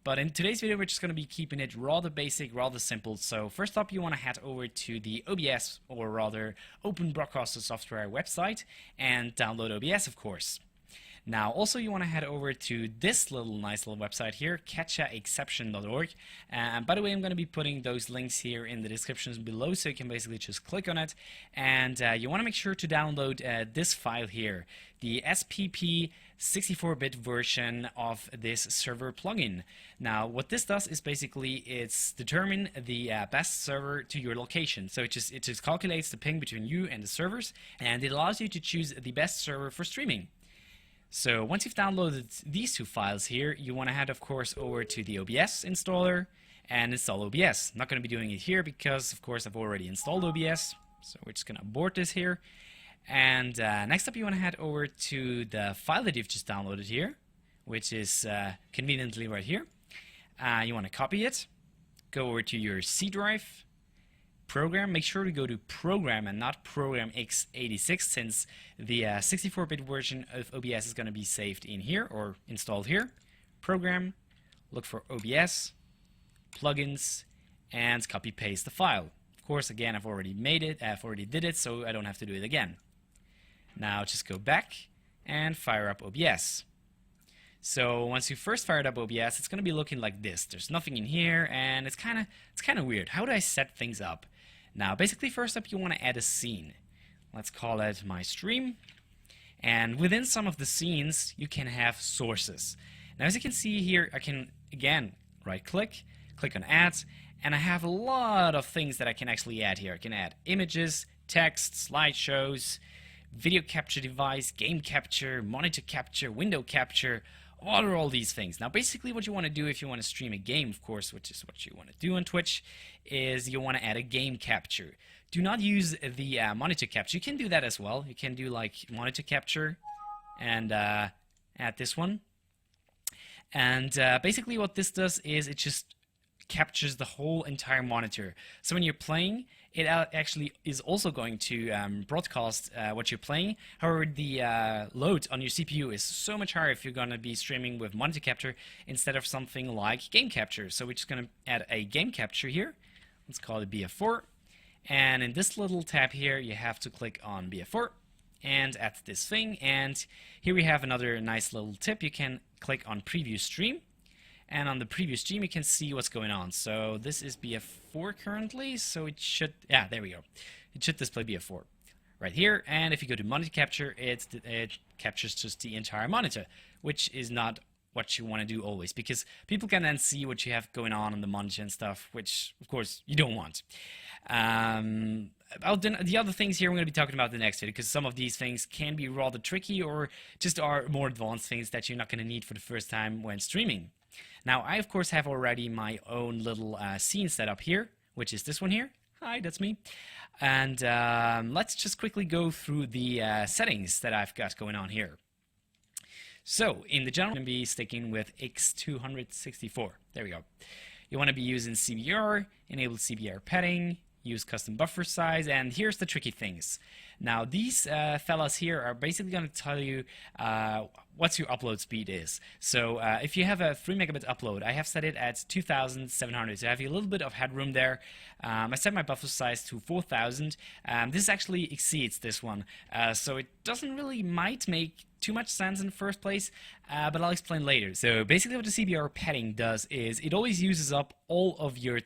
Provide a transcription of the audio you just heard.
But in today's video, we're just going to be keeping it rather basic, rather simple. So first up, you want to head over to the OBS, or rather Open Broadcaster Software website, and download OBS, of course. Now, also you want to head over to this nice little website here, catchaexception.org. And by the way, I'm going to be putting those links here in the descriptions below, so you can basically just click on it. And you want to make sure to download this file here, the SPP 64-bit version of this server plugin. Now, what this does is basically it's determine the best server to your location. So it just calculates the ping between you and the servers, and it allows you to choose the best server for streaming. So once you've downloaded these two files here, you want to head, of course, over to the OBS installer and install OBS. I'm not going to be doing it here because, of course, I've already installed OBS. So we're just going to abort this here. And next up, you want to head over to the file that you've just downloaded here, which is conveniently right here. You want to copy it, go over to your C drive, program, make sure to go to program and not program x86, since the 64-bit version of OBS is going to be saved in here or installed here. Program, look for OBS, plugins, and copy paste the file. Of course, again, I've already did it, so I don't have to do it again. Now just go back and fire up OBS. So once you first fired up OBS, it's going to be looking like this. There's nothing in here, and it's kind of weird. How do I set things up? Now, basically, first up, you want to add a scene. Let's call it my stream. And within some of the scenes, you can have sources. Now, as you can see here, I can, again, right-click, click on Add, and I have a lot of things that I can actually add here. I can add images, text, slideshows, video capture device, game capture, monitor capture, window capture. What are all these things? Now, basically what you want to do if you want to stream a game, of course, which is what you want to do on Twitch, is you want to add a game capture. Do not use the monitor capture. You can do that as well. You can do like monitor capture and add this one. And basically what this does is it just captures the whole entire monitor. So when you're playing, it actually is also going to broadcast what you're playing. However, the load on your CPU is so much higher if you're going to be streaming with monitor capture instead of something like game capture. So we're just going to add a game capture here. Let's call it BF4. And in this little tab here, you have to click on BF4 and add this thing. And here we have another nice little tip. You can click on preview stream. And on the previous stream, you can see what's going on. So this is BF4 currently, so it should, yeah, there we go. It should display BF4 right here. And if you go to monitor capture, it captures just the entire monitor, which is not what you want to do always, because people can then see what you have going on the monitor and stuff, which, of course, you don't want. About the other things here, we're going to be talking about the next video, because some of these things can be rather tricky or just are more advanced things that you're not going to need for the first time when streaming. Now, I, of course, have already my own little scene set up here, which is this one here. Hi, that's me. And let's just quickly go through the settings that I've got going on here. So, in the general, I'm going to be sticking with X264. There we go. You want to be using CBR, enable CBR padding, use custom buffer size, and here's the tricky things. Now, these fellas here are basically going to tell you what your upload speed is. So if you have a 3 megabit upload, I have set it at 2,700, so I have a little bit of headroom there. I set my buffer size to 4,000. This actually exceeds this one, so it might make too much sense in the first place, but I'll explain later. So basically what the CBR padding does is it always uses up all of your